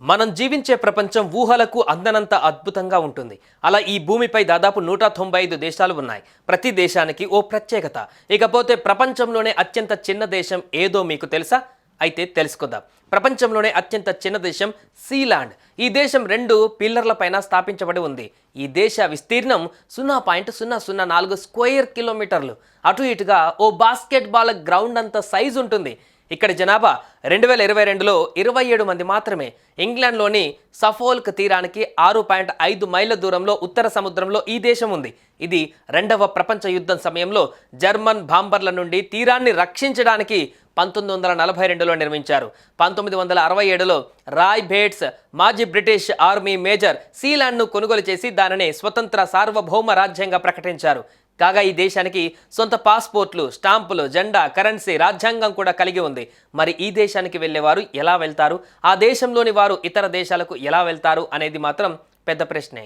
మనం జీవించే ప్రపంచం ఊహలకు అందనంత అద్భుతంగా ఉంటుంది. అలా ఈ భూమిపై దాదాపు 195 దేశాలు ఉన్నాయి. ప్రతి దేశానికి ఓ ప్రత్యేకత. ఇకపోతే ప్రపంచంలోనే అత్యంత చిన్న దేశం ఏదో మీకు తెలుసా? అయితే తెలుసుకుందాం. ప్రపంచంలోనే అత్యంత చిన్న దేశం సీలాండ్. ఈ దేశం 2 పిల్లర్ల పైన స్థాపించబడి ఉంది. ఈ దేశ విస్తీర్ణం 0.004 స్క్వేర్ కిలోమీటర్లు. అటు ఇటుగా ఓ బాస్కెట్బాల్ గ్రౌండ్ అంత సైజు ఉంటుంది. ఇక్కడ జనాభా 2022లో 27 మంది మాత్రమే. ఇంగ్లాండ్లోని సఫోల్క్ తీరానికి 6.5 మైళ్ళ దూరంలో ఉత్తర సముద్రంలో ఈ దేశం ఉంది. ఇది 2వ ప్రపంచ యుద్ధం సమయంలో జర్మన్ బాంబర్ల నుండి తీరాన్ని రక్షించడానికి 1942లో నిర్మించారు. 1967లో రాయ్ బేట్స్ మాజీ బ్రిటిష్ ఆర్మీ మేజర్ సీలాండ్ను కొనుగోలు చేసి దానిని స్వతంత్ర సార్వభౌమ రాజ్యంగా ప్రకటించారు. కాగా ఈ దేశానికి సొంత పాస్పోర్ట్లు, స్టాంపులు, జెండా, కరెన్సీ, రాజ్యాంగం కూడా కలిగి ఉంది. మరి ఈ దేశానికి వెళ్ళేవారు ఎలా వెళ్తారు? ఆ దేశంలోని వారు ఇతర దేశాలకు ఎలా వెళ్తారు అనేది మాత్రం పెద్ద ప్రశ్నే.